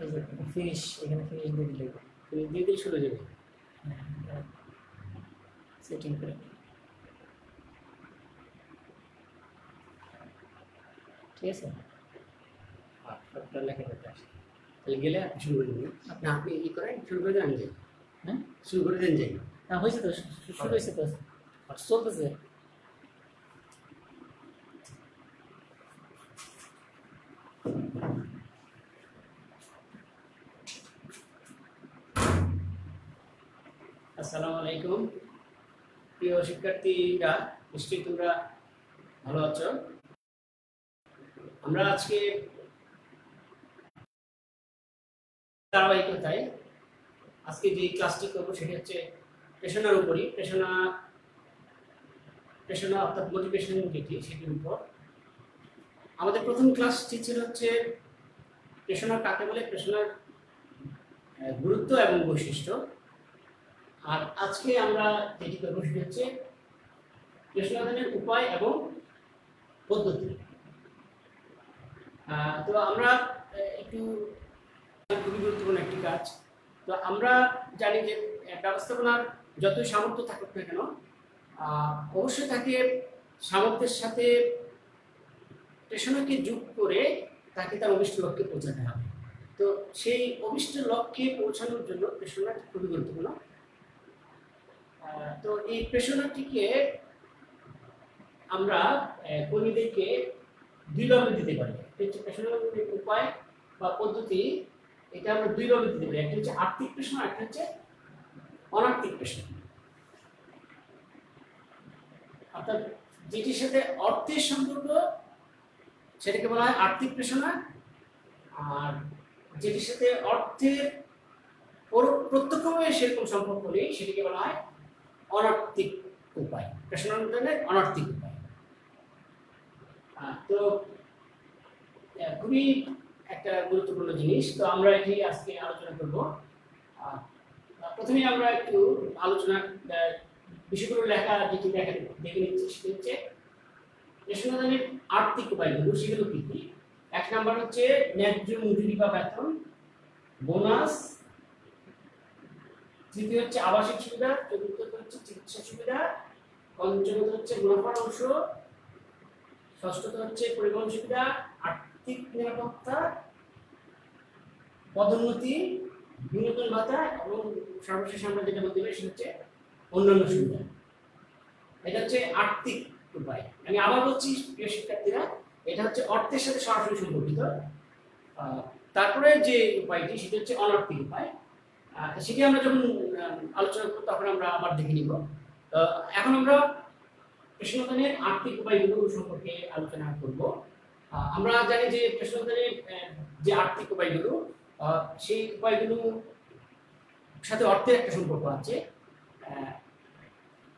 এই যে ফিনিশ, এখানে ফিনিশ দিয়ে দিলে ফিনিশ দিয়ে দিলে শুরু হয়ে যাবে। সেটিং করে ঠিক আছে, সবটা লেখা করতে আসে তাহলে গেলে আপনি শুরু করে দেবেন। আপনি ই করেন, শুরু করে দেন যাই। হ্যাঁ, শুরু করে দেন যাই। হ্যাঁ, হয়েছে তো, শুরু হয়েছে তো, চলতেছে। আসসালামু আলাইকুম প্রিয় শিক্ষার্থীরা, নিশ্চয়ই তোমরা ভালো আছো। আমরা আজকে ধারাবাহিকতায় আজকে যে ক্লাসটি করবো সেটি হচ্ছে পেশনার উপরই, পেশনা অর্থাৎ মোটিভেশন যেটি সেটির উপর। আমাদের প্রথম ক্লাসটি ছিল হচ্ছে পেশনা কাকে বলে, পেশনার গুরুত্ব এবং বৈশিষ্ট্য। আর আজকে আমরা যেটি করবো সেটি হচ্ছে পেশনাদানের উপায় এবং পদ্ধতি। তো আমরা একটু খুবই গুরুত্বপূর্ণ একটি কাজ। তো আমরা জানি যে ব্যবস্থাপনার যতই সামর্থ্য থাকুক না কেন, অবশ্যই তাকে সামর্থ্যের সাথে পেশনাকে যোগ করে তাকে তার অভিষ্ট লক্ষ্যে পৌঁছাতে হবে। তো সেই অভিষ্ট লক্ষ্যে পৌঁছানোর জন্য পেশনা খুবই গুরুত্বপূর্ণ। তো এই পেশনাটিকে আমরা কর্মীদেরকে দুই ভাবে দিতে পারি। পেশনার উপায় বা পদ্ধতি এটা আমরা দুই ভাবে দিতে পারি, একটা হচ্ছে আর্থিক পেশনা, একটা হচ্ছে অনার্থিক পেশনা। অর্থাৎ যেটির সাথে অর্থের সম্পর্ক সেটাকে বলা হয় আর্থিক পেশনা, আর যেটির সাথে অর্থের প্রত্যক্ষভাবে সেরকম সম্পর্ক নেই সেটিকে বলা হয় অনার্থিক উপায়, পেশনা অনুদানের অনার্থিক উপায়। তো খুবই একটা গুরুত্বপূর্ণ জিনিস। তো আমরা এটি আজকে আলোচনা করব। প্রথমে আমরা একটু আলোচনা বিষয়গুলো লেখা যেটি দেখে নিচ্ছি সেটি হচ্ছে পেশনাদানের আর্থিক উপায়গুলো, সেগুলো কি কি। এক নাম্বার হচ্ছে ন্যায্য মজুরি বা বেতন, বোনাস। তৃতীয় হচ্ছে আবাসিক সুবিধা, চতুর্থ হচ্ছে চিকিৎসা সুবিধা, পঞ্চম হচ্ছে মুনাফার অংশ, ষষ্ঠত হচ্ছে পরিবহন সুবিধা, আর্থিক নিরাপত্তা, পদোন্নতি, বিনোদন ভাতা এবং সর্বশেষ আমরা যেটা বলতে পারি সেটা হচ্ছে অন্যান্য সুবিধা। এটা হচ্ছে আর্থিক উপায়। আমি আবার বলছি প্রিয় শিক্ষার্থীরা, এটা হচ্ছে অর্থের সাথে সরাসরি সম্পর্কিত। তারপরে যে উপায়টি সেটা হচ্ছে অনার্থিক উপায়। সেটি আমরা যখন আলোচনা করব তখন আমরা আবার দেখে নিব। এখন আমরা পেশনাদানের আর্থিক উপায়গুলো সম্পর্কে আলোচনা করব। আমরা জানি যে পেশনাদানের যে আর্থিক উপায়গুলো, সেই উপায়গুলো সাথে অর্থের একটা সম্পর্ক আছে।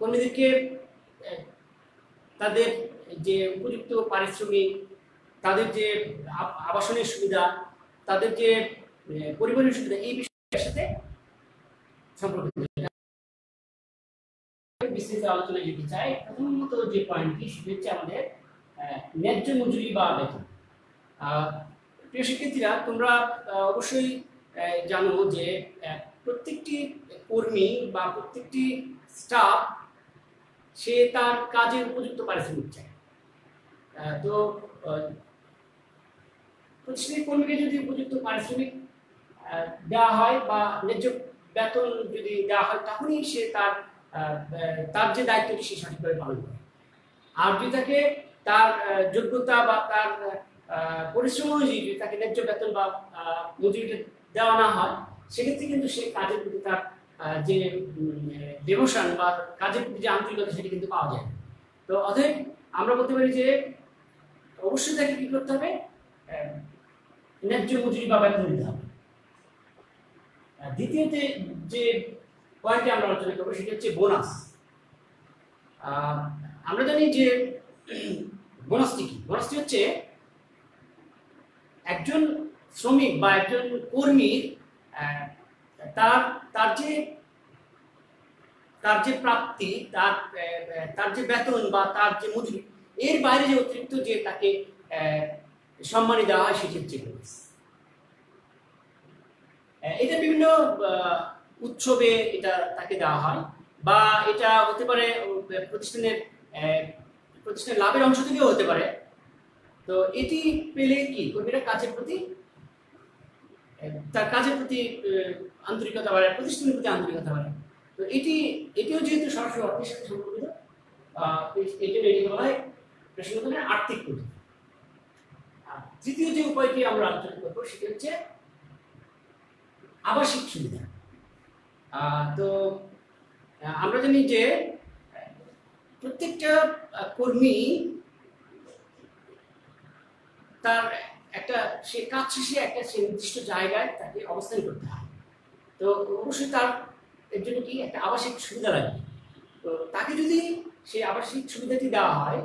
কর্মীদেরকে তাদের যে উপযুক্ত পারিশ্রমিক, তাদের যে আবাসনের সুবিধা, তাদের যে পরিবহনের সুবিধা, এই বিষয়ের সাথে সম্পর্কিত। বিস্তারিত আলোচনায় যেতে চাই, প্রথমত যে পয়েন্টটি সেটা হচ্ছে আমাদের ন্যায্য মজুরি বা বেতন। প্রিয় শিক্ষার্থীরা, তোমরা অবশ্যই জানো যে প্রত্যেকটি কর্মী বা প্রত্যেকটি স্টাফ সে তার কাজের উপযুক্ত পারিশ্রমিক চায়। তো প্রতিষ্ঠানের কর্মীকে যদি উপযুক্ত পারিশ্রমিক দেওয়া হয় বা ন্যায্য বেতন যদি দেওয়া হয়, তখনই সে তার যে দায়িত্বটি সে সঠিকভাবে পালন করে। আর যদি তাকে তার যোগ্যতা বা তার পরিশ্রম অনুযায়ী যদি তাকে ন্যায্য বেতন বা মজুরিটা দেওয়া না হয়, সেক্ষেত্রে কিন্তু সে কাজের প্রতি তার যে ডিভোশন বা কাজের প্রতি যে আন্তরিকতা সেটি কিন্তু পাওয়া যায়। তো অতএব আমরা বলতে পারি যে অবশ্যই তাকে কি করতে হবে, ন্যায্য মজুরি বা বেতন দিতে হবে। দ্বিতীয়তে যে পয়েন্টে আমরা আলোচনা করবো সেটি হচ্ছে বোনাস। আমরা জানি যে বোনাসটি কি। বোনাসটি হচ্ছে একজন শ্রমিক বা একজন কর্মীর তার যে প্রাপ্তি, তার যে বেতন বা তার যে মজুরি, এর বাইরে যে অতিরিক্ত যে তাকে সম্মানী দেওয়া হয় সেটি হচ্ছে বোনাস। এটা বিভিন্ন উৎসবে এটা তাকে দেওয়া হয়, বা এটা হতে পারে প্রতিষ্ঠানের প্রতিষ্ঠানের লাভের অংশ থেকেও হতে পারে। তো এটি পেলে কি কর্মীরা কাজের প্রতি তার কাজের প্রতি আন্তরিকতা বাড়ে, প্রতিষ্ঠানের প্রতি আন্তরিকতা বাড়ে। তো এটিও যেহেতু সরাসরি অর্থের সাথে সম্পর্কিত, এই জন্য এটি বলা হয় পেশাগত আর্থিক প্রতি। তৃতীয় যে উপায়টি আমরা আলোচনা করবো সেটি হচ্ছে আবাসিক সুবিধা। তো আমরা জানি যে প্রত্যেকটা কর্মী তার একটা সে কাজ শেষে একটা নির্দিষ্ট জায়গায় তাকে অবস্থান করতে হয়। তো অবশ্যই তার এর জন্য কি একটা আবাসিক সুবিধা লাগবে। তো তাকে যদি সেই আবাসিক সুবিধাটি দেওয়া হয়,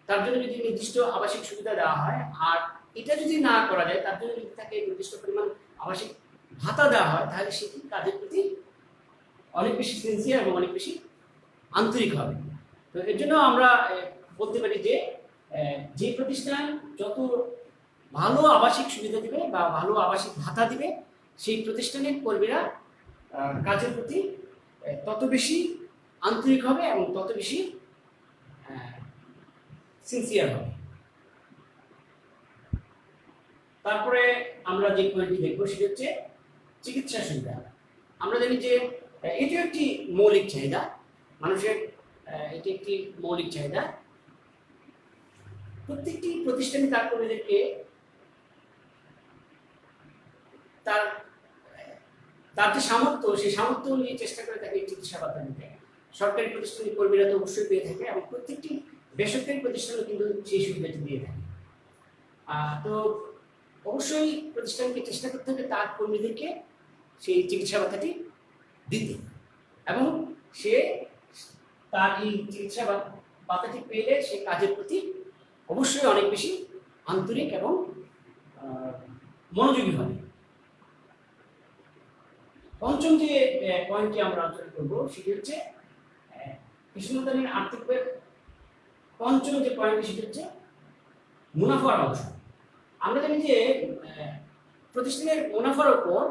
তার জন্য যদি নির্দিষ্ট আবাসিক সুবিধা দেওয়া হয়, আর এটা যদি না করা যায়, তার জন্য যদি তাকে নির্দিষ্ট পরিমাণ আবাসিক ভাতা দেওয়া হয়, তাহলে সে কাজের প্রতি অনেক বেশি সিনসিয়ার এবং অনেক বেশি আন্তরিক হবে। তো এর জন্য আমরা বলতে পারি যে যে প্রতিষ্ঠান যত ভালো আবাসিক সুবিধা দিবে বা ভালো আবাসিক ভাতা দিবে, সেই প্রতিষ্ঠানের কর্মীরা কাজের প্রতি তত বেশি আন্তরিক হবে এবং তত বেশি সিনসিয়ার হবে। তারপরে আমরা যে পয়েন্টটি দেখবো সেটা হচ্ছে চিকিৎসা সুবিধা। আমরা জানি যে এটি একটি মৌলিক চাহিদা মানুষের, এটি একটি মৌলিক চাহিদা। প্রত্যেকটি প্রতিষ্ঠানে তার কর্মীদেরকে তার তার যে সামর্থ্য, সেই সামর্থ্য নিয়ে চেষ্টা করে তাকে চিকিৎসা ভাতা দিতে। সরকারি প্রতিষ্ঠানের কর্মীরা তো অবশ্যই পেয়ে থাকে, এবং প্রত্যেকটি বেসরকারি প্রতিষ্ঠানও কিন্তু সেই সুবিধাটি দিয়ে থাকে। তো অবশ্যই প্রতিষ্ঠানকে চেষ্টা করতে হবে তার কর্মীদেরকে সেই চিকিৎসা ভাতাটি দিতে, এবং সে তার এই চিকিৎসা ভাতাটি পেলে সে কাজের প্রতি অবশ্যই অনেক বেশি আন্তরিক এবং মনোযোগী হবে। পঞ্চম যে পয়েন্টটি আমরা আলোচনা করবো সেটি হচ্ছে পেশাদারের আর্থিক পঞ্চম যে পয়েন্টটি সেটি হচ্ছে মুনাফার অংশ। আমরা জানি যে প্রতিষ্ঠানের মুনাফার উপর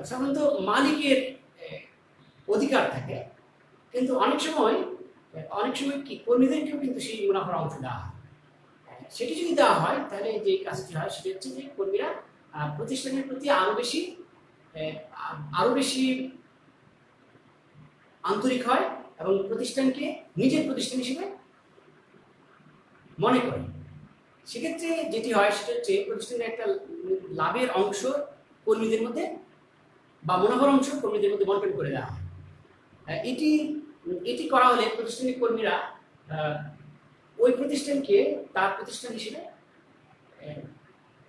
সাধারণত মালিকের অধিকার থাকে, কিন্তু অনেক সময় কি কর্মীদেরকেও কিন্তু সেই মুনাফার অংশ দেওয়া হয়। সেটি যদি দেওয়া হয় তাহলে যে কাজটি হয় সেটি হচ্ছে যে কর্মীরা প্রতিষ্ঠানের প্রতি আরো বেশি আন্তরিক হয় এবং প্রতিষ্ঠানকে নিজের প্রতিষ্ঠান হিসেবে মনে করে। সেক্ষেত্রে যেটি হয় সেটা হচ্ছে প্রতিষ্ঠানের একটা লাভের অংশ কর্মীদের মধ্যে বা মুনাফার অংশ কর্মীদের মধ্যে বন্টন করে দেওয়া হয়। এটি করা হলে প্রতিষ্ঠানের কর্মীরা ওই প্রতিষ্ঠানকে তার প্রতিষ্ঠান হিসেবে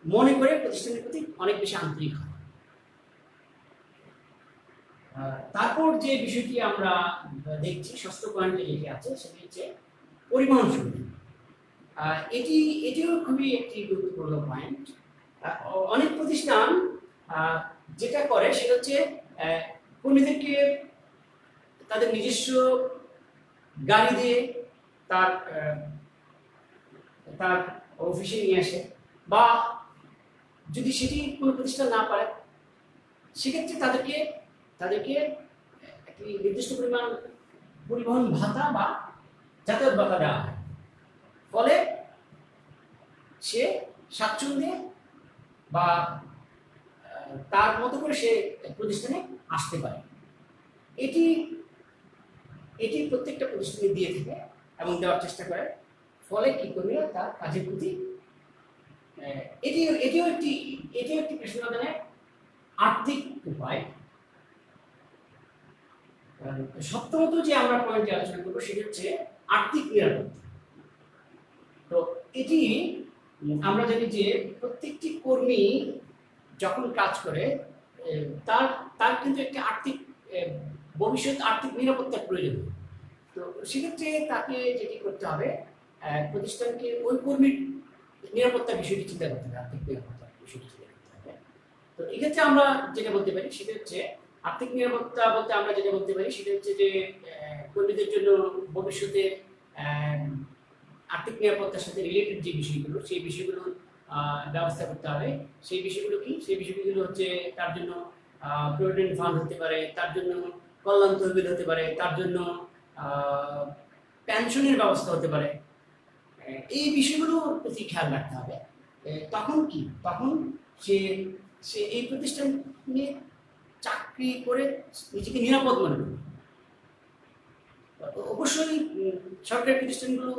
মনে করে প্রতিষ্ঠানের প্রতি অনেক বেশি আন্তরিক হয়। তারপর যে বিষয়টি আমরা দেখছি ষষ্ঠ পয়েন্টে যেটি আছে সেটি হচ্ছে পরিবহন সুবিধা। এটিও খুবই একটি গুরুত্বপূর্ণ পয়েন্ট। অনেক প্রতিষ্ঠান যেটা করে সেটা হচ্ছে কর্মীদেরকে তাদের নিজস্ব গাড়ি দিয়ে তার অফিসে নিয়ে আসে, বা যদি সেটি কোনো প্রতিষ্ঠান না পারে সেক্ষেত্রে তাদেরকে একটি নির্দিষ্ট পরিমাণ পরিবহন ভাতা বা যাতায়াত ভাতা দেওয়া হয়। ফলে সে স্বাচ্ছন্দ্যে বা তার মতো করে সে প্রতিষ্ঠানে আসতে পারে। এটি প্রত্যেকটা প্রতিষ্ঠানে দিয়ে থাকে এবং দেওয়ার চেষ্টা করে। ফলে কি করবে তার কাজের প্রতি এটিও একটি পেশাদারের আর্থিক উপায়। সপ্তমত যে আমরা পয়েন্টে আলোচনা করবো সেটি হচ্ছে আর্থিক নিরাপত্তা। তো এটি আমরা জানি যে প্রত্যেকটি কর্মী যখন কাজ করে তার কিন্তু একটি ভবিষ্যৎ আর্থিক নিরাপত্তার প্রয়োজন। তো সেক্ষেত্রে তাকে যেটি করতে হবে, প্রতিষ্ঠানকে ওই কর্মীর নিরাপত্তার বিষয়টি চিন্তা করতে হবে, আর্থিক নিরাপত্তার বিষয়টি চিন্তা করতে হবে। তো এক্ষেত্রে আমরা যেটা বলতে পারি সেটা হচ্ছে আর্থিক নিরাপত্তা বলতে আমরা যেটা বলতে পারি সেটা হচ্ছে যে কর্মীদের জন্য ভবিষ্যতে আর্থিক নিরাপত্তার সাথে রিলেটেড যে বিষয়গুলো সেই বিষয়গুলো ব্যবস্থা করতে হবে। সেই বিষয়গুলো কি? সেই বিষয়গুলো হচ্ছে তার জন্য প্রভিডেন্ট ফান্ড হতে পারে, তার জন্য কল্যাণ তহবিল হতে পারে, তার জন্য পেনশনের ব্যবস্থা হতে পারে। এই বিষয়গুলোর প্রতি খেয়াল রাখতে হবে। তখন কি, তখন সে সে এই প্রতিষ্ঠানে চাকরি করে নিজেকে নিরাপদ মনে করবে। অবশ্যই সরকারি প্রতিষ্ঠানগুলো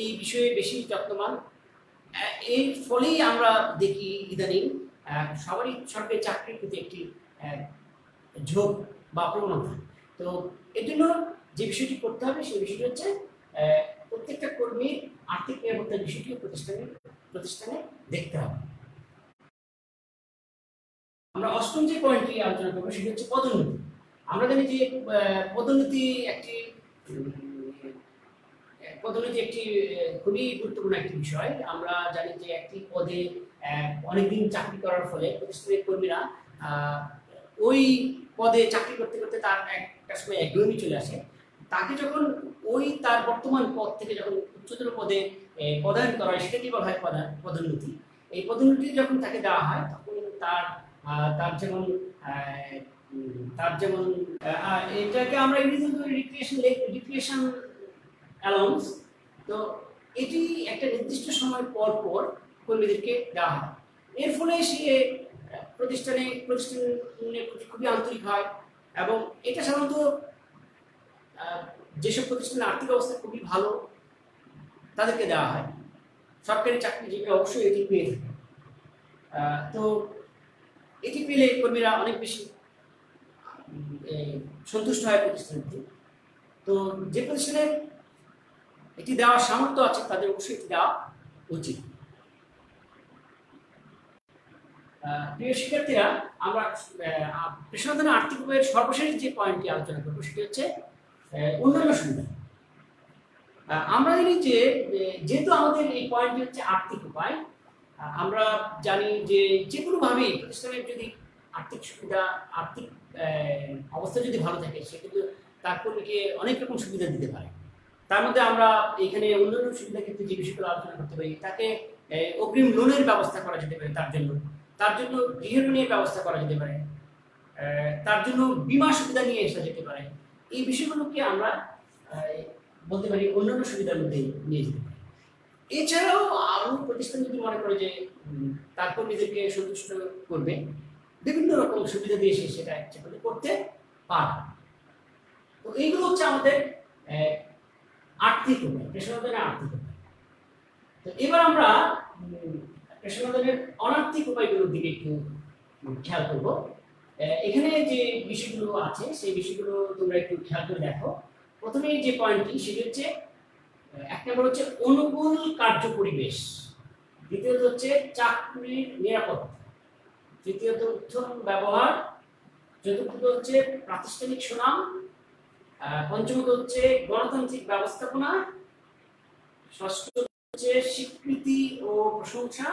এই বিষয়ে বেশি যত্নবান। এর ফলেই আমরা দেখি ইদানিং সবারই সরকারি চাকরির প্রতি একটি ঝোঁক বা প্রবণতা। তো এর জন্য যে বিষয়টি করতে হবে সেই বিষয়টি হচ্ছে প্রত্যেকটা কর্মীর আর্থিক নিরাপত্তার বিষয়টি প্রতিষ্ঠানে দেখতে হবে। আমরা অষ্টম যে পয়েন্টটি আলোচনা করবো সেটি হচ্ছে পদোন্নতি। আমরা জানি যে পদোন্নতি একটি খুবই গুরুত্বপূর্ণ একটি বিষয়। আমরা জানি যে একটি পদে অনেকদিন চাকরি করার ফলে প্রতিষ্ঠানের কর্মীরা ওই পদে চাকরি করতে করতে তার একটা সময় একঘেয়েমি চলে আসে। তাকে যখন তার বর্তমান পদ থেকে যখন উচ্চতর পদে পদায়ন করা হয়, সেটাকেই বলা হয় পদোন্নতি। এই পদোন্নতি যখন তাকে দেওয়া হয় তখন তার যেমন এটাকে আমরা রিক্রিয়েশন অ্যালাউন্স। তো এটি একটা নির্দিষ্ট সময় পর পর কর্মীদেরকে দেওয়া হয়। এর ফলে সে প্রতিষ্ঠানের প্রতি খুবই আন্তরিক হয়, এবং এটা সাধারণত যেসব প্রতিষ্ঠানের আর্থিক অবস্থা খুবই ভালো তাদেরকে দেওয়া হয়। সরকারি চাকরিজীবী অবশ্যই এটি পেয়ে থাকে। তো এটি পেলে কর্মীরা অনেক বেশি সন্তুষ্ট হয় প্রতিষ্ঠানটি। তো যে প্রতিষ্ঠানের এটি দেওয়ার সামর্থ্য আছে তাদের অবশ্যই এটি দেওয়া উচিত। প্রিয় শিক্ষার্থীরা, আমরা পেশাদার আর্থিক উপায়ের সর্বশেষ যে পয়েন্টটি আলোচনা করবো সেটি হচ্ছে অন্যান্য সুবিধা। আমরা জানি যে যেহেতু আমাদের এই পয়েন্টটি হচ্ছে আর্থিক উপায়, আমরা জানি যে কোনোভাবেই প্রতিষ্ঠানের যদি আর্থিক সুবিধা, আর্থিক অবস্থা যদি ভালো থাকে, সে কিন্তু তার কর্মীকে অনেক রকম সুবিধা দিতে পারে। তার মধ্যে আমরা এখানে অন্যান্য সুবিধার ক্ষেত্রে যে বিষয়গুলো আলোচনা করতে পারি, তাকে অগ্রিম লোনের ব্যবস্থা করা যেতে পারে, তার জন্য গৃহ ঋণের ব্যবস্থা করা যেতে পারে, তার জন্য বীমা সুবিধা নিয়ে আসা যেতে পারে। এই বিষয়গুলোকে আমরা বলতে পারি অন্যান্য সুবিধার মধ্যে নিয়ে যেতে পারি। এছাড়াও আরো প্রতিষ্ঠান যদি মনে করে যে তার কর্মীদেরকে সন্তুষ্ট করবে, বিভিন্ন রকম সুবিধা দিয়ে সেটা করতে পারে। তো এইগুলো হচ্ছে আমাদের আর্থিক উপায়, পেশাদারের আর্থিক উপায়। তো এবার আমরা পেশাদারের অনার্থিক উপায়গুলোর দিকে একটু খেয়াল করব। এখানে যে বিষয়গুলো আছে সেই বিষয়গুলো তোমরা একটু খেয়াল করে দেখো। প্রথমে যে পয়েন্টটি সেটি হচ্ছে, এক নম্বর হচ্ছে অনুকূল কার্য পরিবেশ, দ্বিতীয়ত হচ্ছে চাকরির নিরাপত্তা, তৃতীয়ত উত্তম ব্যবহার, চতুর্থত হচ্ছে প্রাতিষ্ঠানিক সুনাম, পঞ্চমত হচ্ছে গণতান্ত্রিক ব্যবস্থাপনা, ষষ্ঠ হচ্ছে স্বীকৃতি ও প্রশংসা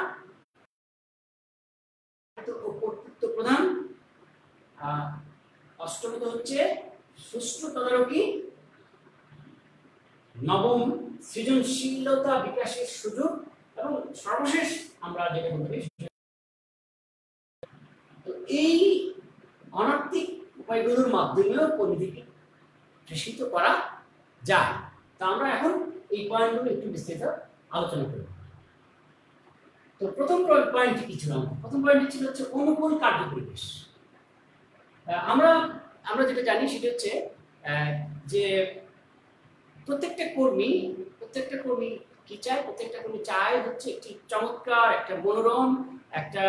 ও কর্তৃত্ব প্রদান, অষ্টমত হচ্ছে সুষ্ঠু তদারকি, নবম সৃজনশীলতা বিকাশের সুযোগ, এবং সর্বশেষ আমরা যেটা বলতে পারি এই অনার্থিক উপায়গুলোর মাধ্যমেও কর্মীদেরকে প্রশিক্ষিত করা যায়। তা আমরা এখন এই পয়েন্টগুলো একটু বিস্তারিত আলোচনা করব। তো প্রথম পয়েন্টটি কি ছিল? প্রথম পয়েন্টটি ছিল হচ্ছে অনুকূল কার্য পরিবেশ। আমরা যেটা জানি সেটা হচ্ছে যে প্রত্যেকটা কর্মী কি চায়? প্রত্যেকটা কর্মী চায় হচ্ছে একটি চমৎকার, একটা মনোরম, একটা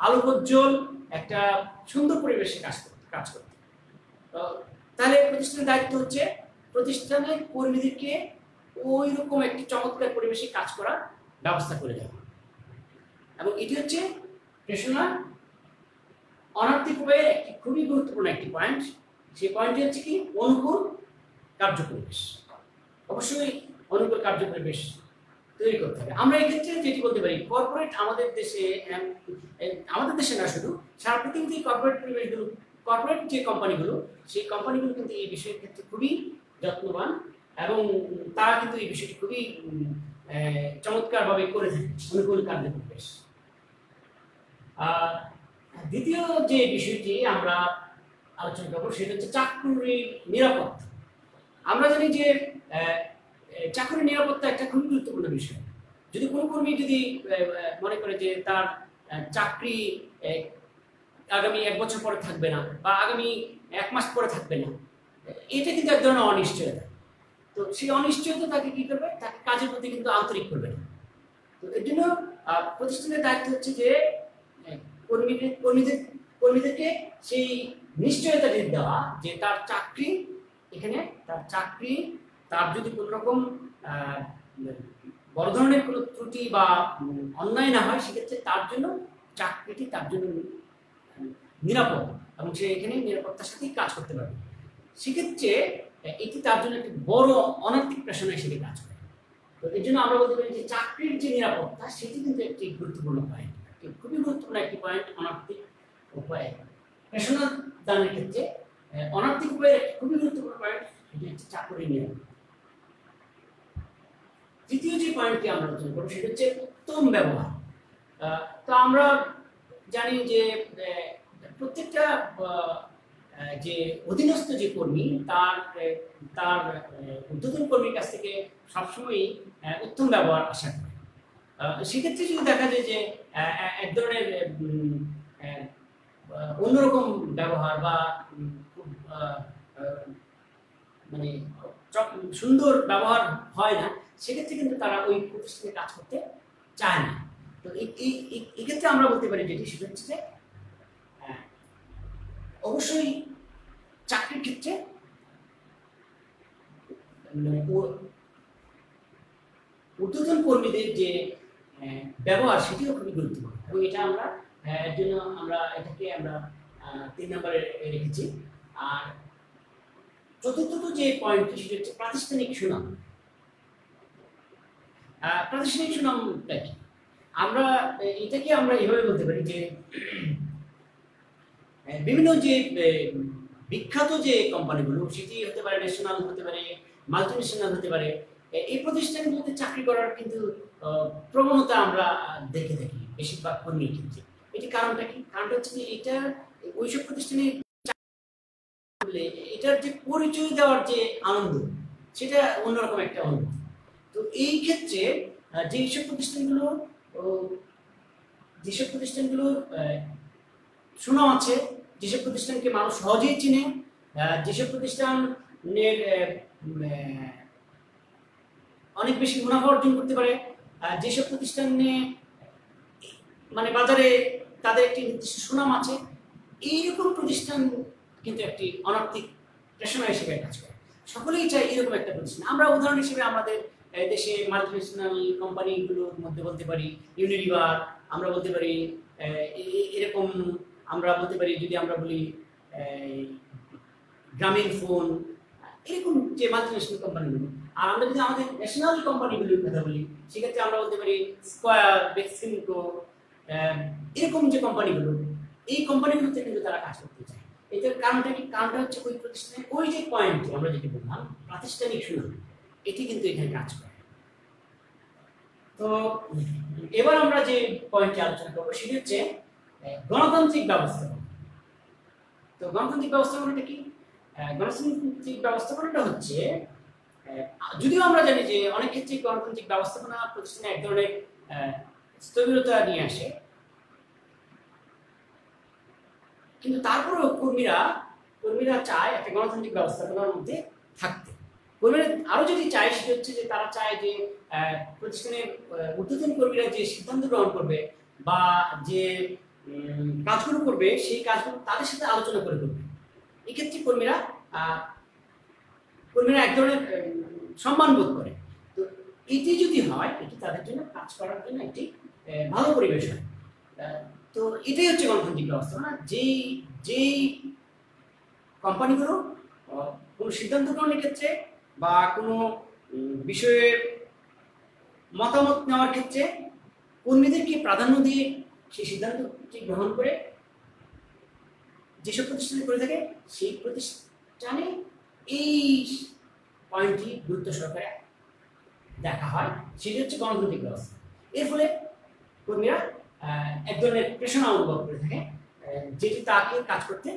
আলোকোজ্জ্বল, একটা সুন্দর পরিবেশে কাজ করতে। তাহলে প্রতিষ্ঠানের দায়িত্ব হচ্ছে প্রতিষ্ঠানের কর্মীদেরকে ওই রকম একটি চমৎকার পরিবেশে কাজ করার ব্যবস্থা করে দেওয়া। এবং এটি হচ্ছে পেশাদার অনার্থিক উপায়ের একটি খুবই গুরুত্বপূর্ণ একটি পয়েন্ট। সেই পয়েন্টটি হচ্ছে কি? অনুকূল কার্য পরিবেশ। অবশ্যই অনুকূল কার্য পরিবেশ তৈরি করতে হবে। আমরা এই ক্ষেত্রে যেটি বলতে পারি, কর্পোরেট আমাদের দেশে না, শুধু সারা পৃথিবীতে কর্পোরেট যে কোম্পানিগুলো, সেই কোম্পানিগুলো কিন্তু এই বিষয়ের ক্ষেত্রে খুবই যত্নবান, এবং তারা কিন্তু এই বিষয়টি খুবই চমৎকারভাবে করে থাকে, অনুকূল কার্য পরিবেশ। দ্বিতীয় যে বিষয়টি আমরা আলোচনা করবো সেটা হচ্ছে চাকরির নিরাপত্তা। আমরা জানি যে চাকরির নিরাপত্তা একটা খুবই গুরুত্বপূর্ণ বিষয়। যদি কোনো কর্মী যদি মনে করে যে তার চাকরি আগামী 1 বছর পরে থাকবে না বা আগামী 1 মাস পরে থাকবে না, এটা কিন্তু এক ধরনের অনিশ্চয়তা। তো সেই অনিশ্চয়তা তাকে কি করবে, তাকে কাজের প্রতি কিন্তু আন্তরিক করবে না। তো এর জন্য প্রতিষ্ঠানের দায়িত্ব হচ্ছে যে কর্মীদেরকে সেই নিশ্চয়তা দেওয়া যে তার চাকরি, এখানে তার চাকরি, তার যদি কোনো রকম বড় ধরনের কোনো ত্রুটি বা অন্যায় না হয়, সেক্ষেত্রে তার জন্য চাকরিটি তার জন্য নিরাপদ এবং সে এখানে নিরাপত্তার সাথেই কাজ করতে পারবে। সেক্ষেত্রে এটি তার জন্য একটি বড় অনৈতিক প্রেশার হিসেবে কাজ করে। তো এর জন্য আমরা বলতে পারি যে চাকরির যে নিরাপত্তা সেটি কিন্তু একটি গুরুত্বপূর্ণ পয়েন্ট, খুবই গুরুত্বপূর্ণ একটি পয়েন্ট। অনৈতিক উপায়ে পেশাদার দানের ক্ষেত্রে অনৈতিক উপায়ের খুবই গুরুত্বপূর্ণ পয়েন্ট, এটি হচ্ছে চাকরির নিরাপত্তা। তৃতীয় যে পয়েন্টটি আমরা আলোচনা করবো সেটা হচ্ছে উত্তম ব্যবহার। তো আমরা জানি যে প্রত্যেকটা যে অধীনস্থ যে কর্মী তার তার ঊর্ধ্বতন কর্মীর কাছ থেকে সবসময়ই উত্তম ব্যবহার আশা করে। সেক্ষেত্রে যদি দেখা যায় যে এক ধরনের অন্যরকম ব্যবহার বা খুব মানে সুন্দর ব্যবহার হয় না, সেক্ষেত্রে কিন্তু তারা ওই প্রতিষ্ঠানে কাজ করতে চায় না। তো এই ক্ষেত্রে আমরা বলতে পারি যেটি সেটা হচ্ছে যে অবশ্যই চাকরির ক্ষেত্রে ঊর্ধ্বতন কর্মীদের যে ব্যবহার সেটিও খুবই গুরুত্বপূর্ণ, এবং এটা আমরা এর জন্য আমরা এটাকে আমরা 3 নম্বরে রেখেছি। আর চতুর্থ যে পয়েন্টটি সেটা হচ্ছে প্রাতিষ্ঠানিক সুনাম। প্রাতিষ্ঠানিক সুনামটা কি? আমরা এটাকে আমরা এভাবে বলতে পারি যে বিভিন্ন যে বিখ্যাত যে কোম্পানিগুলো, সেটি হতে পারে ন্যাশনাল, হতে পারে মাল্টিন্যাশনাল, হতে পারে, এই প্রতিষ্ঠানগুলোতে চাকরি করার কিন্তু প্রবণতা আমরা দেখে থাকি বেশিরভাগ কর্মীর ক্ষেত্রে। এটি কারণটা কি? কারণটা হচ্ছে যে এটা ওইসব প্রতিষ্ঠানে এটার যে পরিচয় দেওয়ার যে আনন্দ, সেটা অন্যরকম একটা আনন্দ। তো এই ক্ষেত্রে যেসব প্রতিষ্ঠানগুলোর সুনাম আছে, যেসব প্রতিষ্ঠানকে মানুষ সহজেই চিনে, যেসব প্রতিষ্ঠানের অনেক বেশি মুনাফা অর্জন করতে পারে, যেসব প্রতিষ্ঠানে মানে বাজারে তাদের একটি নির্দিষ্ট সুনাম আছে, এইরকম প্রতিষ্ঠান কিন্তু একটি অনৈতিক প্রেষণা হিসেবে কাজ করে। সকলেই চায় এরকম একটা প্রতিষ্ঠান। আমরা উদাহরণ হিসেবে আমাদের দেশে মাল্টিন্যাশনাল কোম্পানিগুলোর মধ্যে বলতে পারি ইউনিলিভার, আমরা বলতে পারি এরকম, আমরা বলতে পারি যদি আমরা বলি গ্রামীণ ফোন, এরকম যে মাল্টিন্যাশনাল কোম্পানিগুলো। আর আমরা যদি আমাদের ন্যাশনাল কোম্পানিগুলোর কথা বলি, সেক্ষেত্রে আমরা বলতে পারি স্কয়ার, বেক্সিমকো, এরকম যে কোম্পানিগুলো, এই কোম্পানিগুলোতে কিন্তু তারা কাজ করতে চায়। এটার কারণটা কি? কারণটা হচ্ছে ওই প্রতিষ্ঠানে ওই যে পয়েন্ট আমরা যেটি বললাম প্রাতিষ্ঠানিক সুনাম, এটি কিন্তু এখানে কাজ করে। তো এবার আমরা যে পয়েন্টটি আলোচনা করবো সেটি হচ্ছে গণতান্ত্রিক ব্যবস্থাপনা। তো গণতান্ত্রিক ব্যবস্থাপনাটা কি? গণতান্ত্রিক ব্যবস্থাপনাটা হচ্ছে, যদিও আমরা জানি যে অনেক ক্ষেত্রে গণতান্ত্রিক ব্যবস্থাপনা প্রতিষ্ঠানে এক ধরনের স্থবিরতা নিয়ে আসে, কিন্তু তারপরেও কর্মীরা চায় একটা গণতান্ত্রিক ব্যবস্থাপনার মধ্যে থাকতে। কর্মীরা আরো যদি চায় সেটা হচ্ছে যে তারা চায় যে প্রতিষ্ঠানের ঊর্ধ্বতন কর্মীরা যে সিদ্ধান্ত গ্রহণ করবে বা যে কাজগুলো করবে, সেই কাজগুলো তাদের সাথে আলোচনা করে করবে। এক্ষেত্রে কর্মীরা এক ধরনের সম্মান বোধ করে। তো এটি যদি হয়, এটি তাদের জন্য কাজ করার জন্য একটি ভালো পরিবেশ হয়। তো এটাই হচ্ছে গণতান্ত্রিক ব্যবস্থাপনা। যেই কোম্পানিগুলো কোনো সিদ্ধান্ত গ্রহণের ক্ষেত্রে বা কোনো বিষয়ে মতামত নেওয়ার ক্ষেত্রে কর্মীদেরকে প্রাধান্য দিয়ে সেই সিদ্ধান্তটি গ্রহণ করে যেসব প্রতিষ্ঠানে করে থাকে, সেই প্রতিষ্ঠানে এই পয়েন্টটি গুরুত্ব সহকারে দেখা হয়, সেটি হচ্ছে গণতান্ত্রিক ব্যবস্থা। এর ফলে কর্মীরা এক ধরনের প্রেষণা অনুভব করে থাকে যেটি তাকে কাজ করতে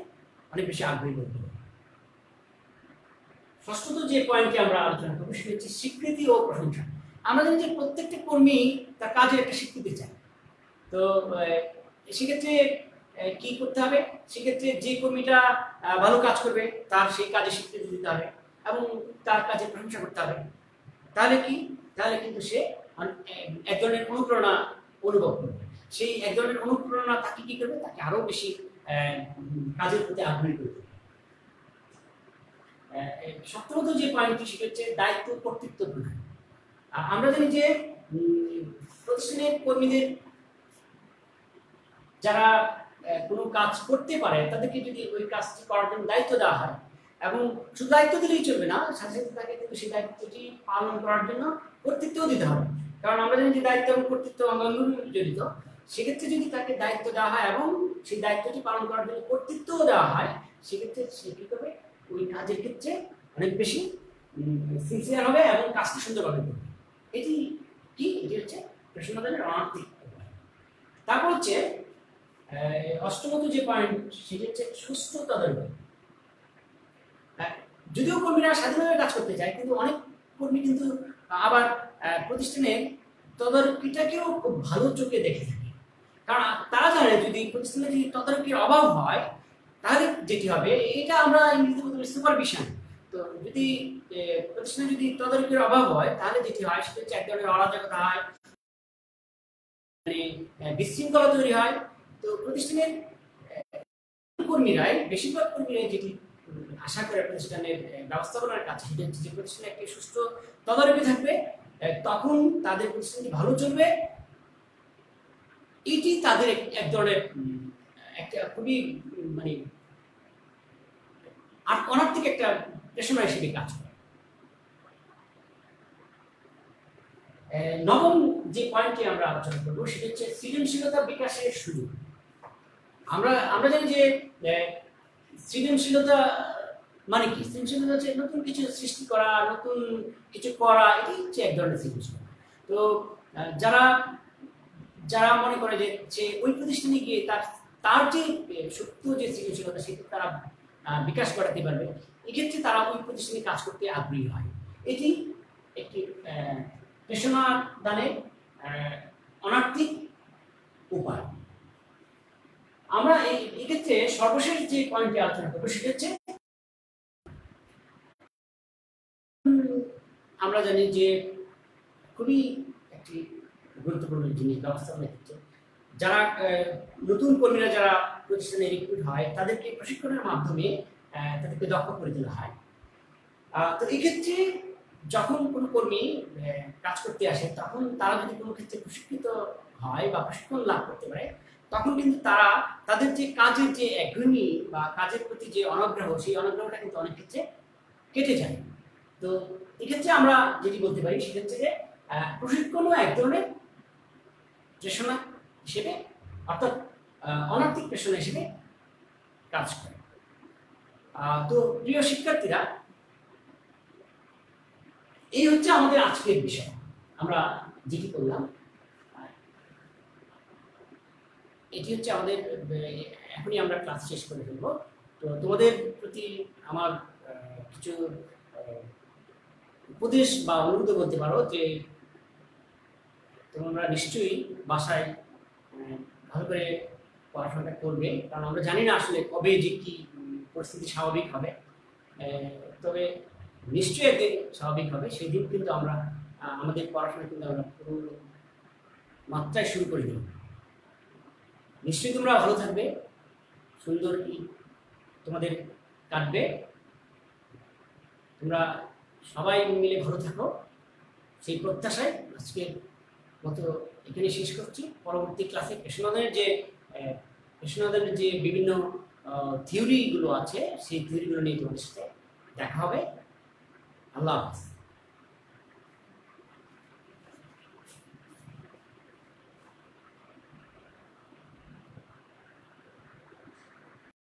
অনেক বেশি আগ্রহী করতে পারে। ষষ্ঠত যে পয়েন্টটি আমরা আলোচনা করবো সেটা হচ্ছে স্বীকৃতি ও প্রশংসা। আমরা জানি যে প্রত্যেকটা কর্মী তার কাজের একটা স্বীকৃতি চায়। তো সেক্ষেত্রে কি করতে হবে? সেক্ষেত্রে যে কর্মীটা ভালো কাজ করবে তার সেই কাজে স্বীকৃতি দিতে হবে এবং তার কাজে প্রশংসা করতে হবে। তাহলে কিন্তু সে এক ধরনের অনুপ্রেরণা অনুভব করবে। সেই এক ধরনের অনুপ্রেরণা তাকে কি করবে? তাকে আরো বেশি কাজের প্রতি আগ্রহী করবে। সপ্তমত যে পয়েন্টটি সেটা হচ্ছে দায়িত্ব কর্তৃত্ব প্রদান। আমরা জানি যে প্রতিষ্ঠানের কর্মীদের যারা কোনো কাজ করতে পারে তাদেরকে যদি ওই কাজটি করার জন্য দায়িত্ব দেওয়া হয় এবং শুধু দায়িত্ব দিলেই চলবে না, সাথে সাথে তাকে কিন্তু সেই দায়িত্বটি পালন করার জন্য কর্তৃত্বও দিতে হবে। কারণ আমরা জানি যে দায়িত্ব এবং কর্তৃত্ব অঙ্গাঙ্গি জড়িত। সেক্ষেত্রে যদি তাকে দায়িত্ব দেওয়া হয় এবং সেই দায়িত্বটি পালন করার জন্য কর্তৃত্বও দেওয়া হয়, সেক্ষেত্রে সে কী করবে? ওই কাজের ক্ষেত্রে অনেক বেশি সিনসিয়ার হবে এবং কাজটি সুন্দরভাবে করবে। এটি হচ্ছে পেশাদারের অনার্থিক। তারপর হচ্ছে অষ্টমত যে পয়েন্ট সেটা হচ্ছে সুস্থ তদারকি। যদিও কর্মীরা স্বাধীনভাবে কাজ করতে চায়, কিন্তু অনেক কর্মী কিন্তু আবার প্রতিষ্ঠানের তদারকিটাকেও খুব ভালো চোখে দেখে থাকে। কারণ তারা জানে যদি প্রতিষ্ঠানে যদি তদারকির অভাব হয় তাহলে যেটি হবে, এটা আমরা ইংরেজিতে বলতে পারি সুপারভিশন। তো যদি প্রতিষ্ঠানে যদি তদারকির অভাব হয় তাহলে যেটি হয় সেটা হচ্ছে এক ধরনের অরাজকতা হয়, মানে বিশৃঙ্খলা তৈরি হয়। তো প্রতিষ্ঠানের বেশিরভাগ কর্মীরাই যেটি আশা করে প্রতিষ্ঠানের ব্যবস্থাপনার কাছে, সেটা হচ্ছে যে প্রতিষ্ঠানে একটি সুস্থ তদারকি থাকবে, তখন তাদের প্রতিষ্ঠানটি ভালো চলবে। এটি তাদের এক ধরনের একটা খুবই মানে অনার্থিক একটা পেশনা হিসেবে কাজ করে। নবম যে পয়েন্টটি আমরা আলোচনা করবো সেটা হচ্ছে সৃজনশীলতা বিকাশের সুযোগ। আমরা জানি যে সৃজনশীলতা মানে কি? সৃজনশীলতা হচ্ছে নতুন কিছু সৃষ্টি করা, নতুন কিছু করা, এটি হচ্ছে এক ধরনের সৃজনশীলতা। তো যারা মনে করে যে সে ওই প্রতিষ্ঠানে গিয়ে তার যে সত্য যে সৃজনশীলতা সেটা তারা বিকাশ করাতে পারবে, এক্ষেত্রে তারা ওই প্রতিষ্ঠানে কাজ করতে আগ্রহী হয়। এটি একটি পেশনা দানের অনার্থিক উপায়। আমরা এক্ষেত্রে সর্বশেষ যে পয়েন্টটি আলোচনা করবো সেটা হচ্ছে আমরা জানি যে খুবই একটি গুরুত্বপূর্ণ জিনিস ব্যবস্থাপনার ক্ষেত্রে যারা নতুন কর্মীরা যারা প্রতিষ্ঠানে রিক্রুট হয় তাদেরকে প্রশিক্ষণের মাধ্যমে তাদেরকে দক্ষ করে তোলা হয়। তো এক্ষেত্রে যখন কোনো কর্মী কাজ করতে আসে তখন তারা যদি কোনো ক্ষেত্রে প্রশিক্ষিত হয় বা প্রশিক্ষণ লাভ করতে পারে, তখন কিন্তু তারা তাদের যে কাজের যে একঘেয়েমি বা কাজের প্রতি যে অনাগ্রহ, সেই অনাগ্রহটা কিন্তু অনেক ক্ষেত্রে কেটে যায়। তো এক্ষেত্রে আমরা যেটি বলতে পারি সেটা হচ্ছে যে প্রশিক্ষণও এক ধরনের পেশনা হিসেবে, অর্থাৎ অনার্থিক পেশনা হিসেবে কাজ করে। তো প্রিয় শিক্ষার্থীরা, এই হচ্ছে আমাদের আজকের বিষয়। আমরা যেটি করলাম এটি হচ্ছে আমাদের, এখনই আমরা ক্লাস শেষ করে ফেলব। তো তোমাদের প্রতি আমার কিছু উপদেশ বা অনুরোধ বলতে পারো যে তোমরা নিশ্চয়ই বাসায় ভালো করে পড়াশোনাটা করবে, কারণ আমরা জানি না আসলে কবে যে কি পরিস্থিতি স্বাভাবিক হবে। তবে নিশ্চয়ই একদিন স্বাভাবিক হবে, সেই দিন কিন্তু আমরা আমাদের পড়াশোনা কিন্তু আমরা পুরো মাত্রায় শুরু করে দেব। নিশ্চয়ই তোমরা ভালো থাকবে, সুন্দর তোমাদের কাটবে। তোমরা সবাই মিলে ভালো থাকো, সেই প্রত্যাশায় আজকের মতো এখানে শেষ করছি। পরবর্তী ক্লাসে পেশনাদানের যে বিভিন্ন থিওরিগুলো আছে সেই থিওরিগুলো নিয়ে তোমাদের সাথে দেখা হবে। আল্লাহ হাফেজ।